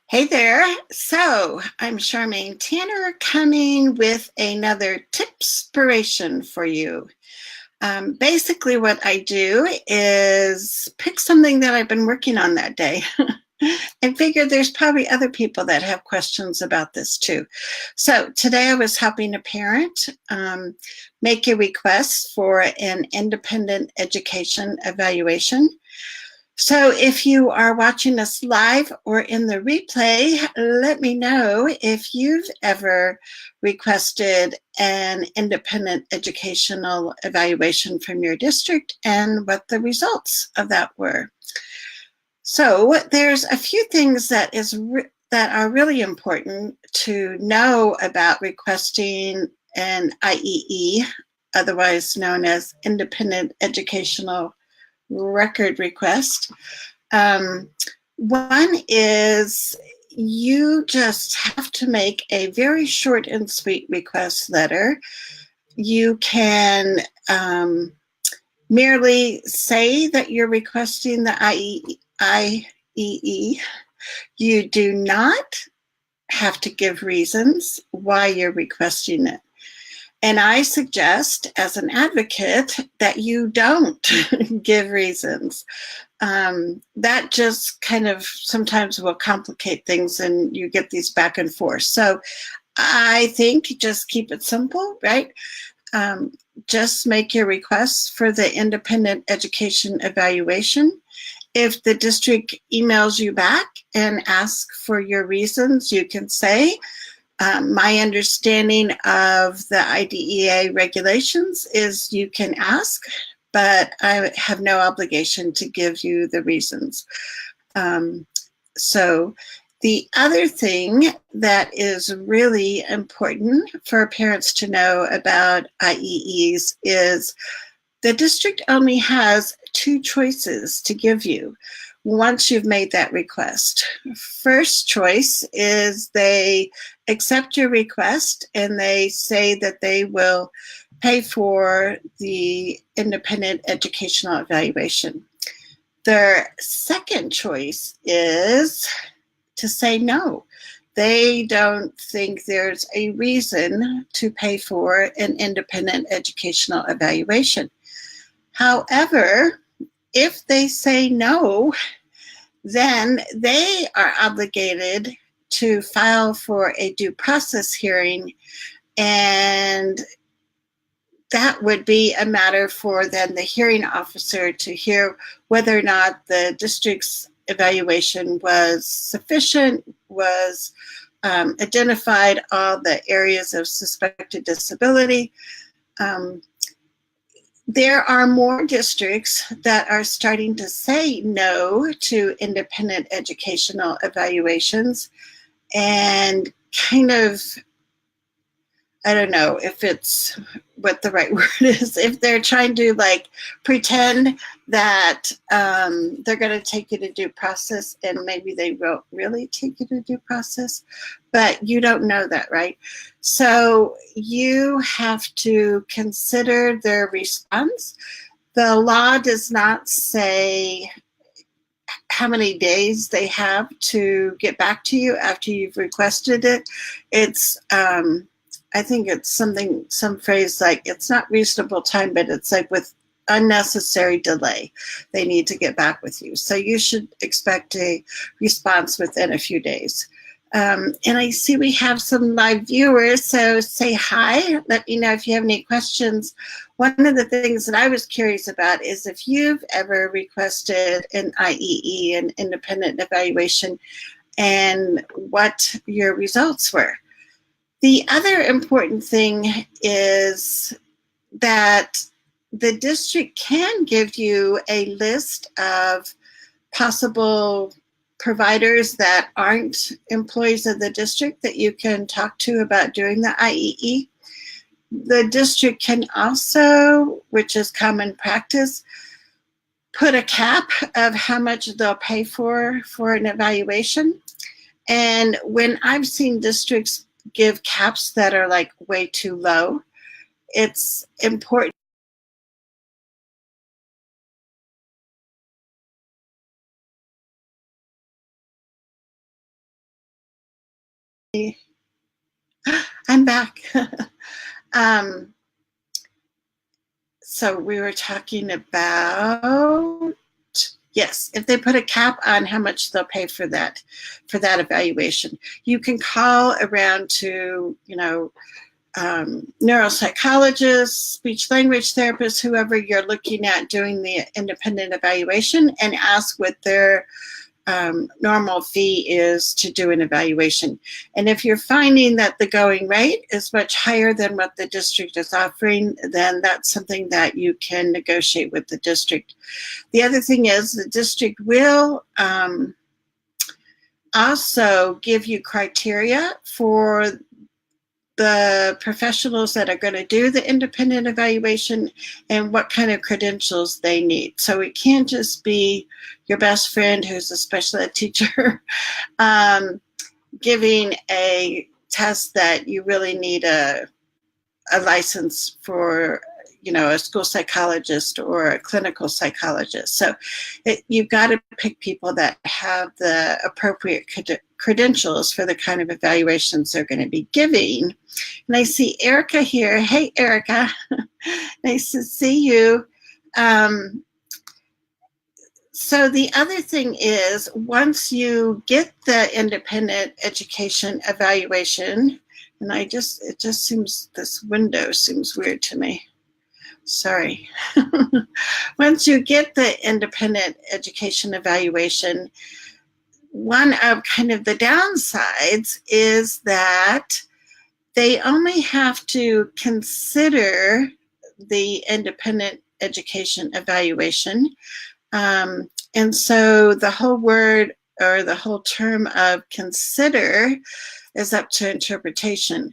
Hey there. So I'm Charmaine Tanner coming with another Tipspiration for you. Basically, what I do is pick something that I've been working on that day. And figure there's probably other people that have questions about this too. So today I was helping a parent make a request for an independent education evaluation. So if you are watching us live or in the replay, let me know if you've ever requested an independent educational evaluation from your district and what the results of that were. So there's a few things that are really important to know about requesting an IEE, otherwise known as Independent Educational Record Request. One is you just have to make a very short and sweet request letter. You can merely say that you're requesting the IEE. You do not have to give reasons why you're requesting it. And I suggest, as an advocate, that you don't give reasons. That just kind of sometimes will complicate things and you get these back and forth. So I think just keep it simple, right? Just make your request for the independent education evaluation. If the district emails you back and asks for your reasons, you can say, my understanding of the IDEA regulations is you can ask, but I have no obligation to give you the reasons. So the other thing that is really important for parents to know about IEEs is the district only has two choices to give you once you've made that request. First choice is they accept your request and they say that they will pay for the independent educational evaluation. Their second choice is to say no. They don't think there's a reason to pay for an independent educational evaluation. However, if they say no, then they are obligated to file for a due process hearing, and that would be a matter for then the hearing officer to hear whether or not the district's evaluation was sufficient, was identified all the areas of suspected disability. There are more districts that are starting to say no to independent educational evaluations and kind of, I don't know if it's what the right word is, if they're trying to like pretend that they're going to take you to due process, and maybe they won't really take you to due process, but you don't know that, right? So you have to consider their response. The law does not say how many days they have to get back to you after you've requested it. It's I think it's some phrase like, it's not reasonable time, but it's like with unnecessary delay, they need to get back with you. So you should expect a response within a few days. And I see we have some live viewers, so say hi. Let me know if you have any questions. One of the things that I was curious about is if you've ever requested an IEE, an independent evaluation, and what your results were. The other important thing is that the district can give you a list of possible providers that aren't employees of the district that you can talk to about doing the IEE. The district can also, which is common practice, put a cap of how much they'll pay for an evaluation. And when I've seen districts give caps that are like way too low, it's important I'm back. So we were talking about, yes, if they put a cap on how much they'll pay for that evaluation. You can call around to, neuropsychologists, speech language therapists, whoever you're looking at doing the independent evaluation, and ask what their normal fee is to do an evaluation. And if you're finding that the going rate is much higher than what the district is offering, then that's something that you can negotiate with the district. The other thing is the district will also give you criteria for the professionals that are going to do the independent evaluation and what kind of credentials they need. So it can't just be your best friend who's a special ed teacher giving a test that you really need a license for, a school psychologist or a clinical psychologist. So you've got to pick people that have the appropriate credentials for the kind of evaluations they're going to be giving. And I see Erica here. Hey, Erica. Nice to see you. So the other thing is, once you get the independent education evaluation, and it just seems, this window seems weird to me. Sorry. Once you get the independent education evaluation, one of kind of the downsides is that they only have to consider the independent education evaluation. And so the whole word or the whole term of consider is up to interpretation.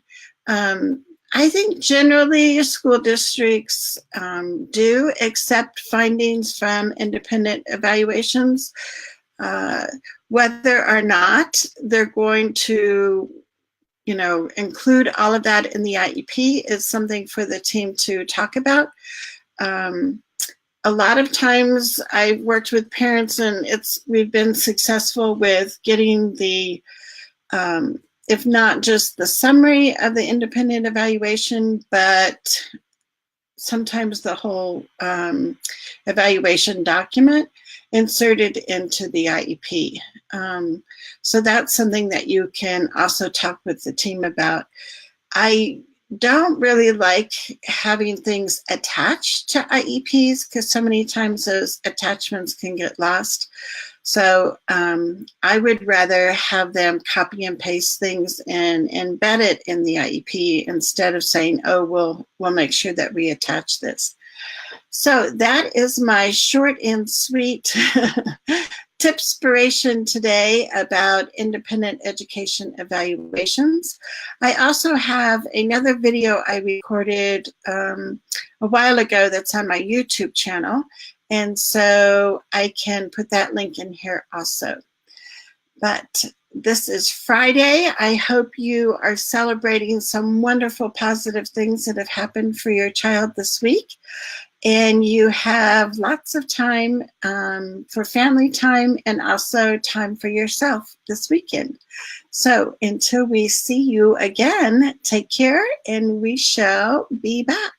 I think generally school districts do accept findings from independent evaluations. Whether or not they're going to, include all of that in the IEP is something for the team to talk about. A lot of times I've worked with parents and we've been successful with getting the if not just the summary of the independent evaluation, but sometimes the whole evaluation document inserted into the IEP. So that's something that you can also talk with the team about. I don't really like having things attached to IEPs because so many times those attachments can get lost. So I would rather have them copy and paste things and embed it in the IEP instead of saying, oh, we'll make sure that we attach this. So that is my short and sweet Tipspiration today about independent education evaluations. I also have another video I recorded a while ago that's on my YouTube channel. And so I can put that link in here also. But this is Friday. I hope you are celebrating some wonderful positive things that have happened for your child this week. And you have lots of time for family time and also time for yourself this weekend. So until we see you again, take care and we shall be back.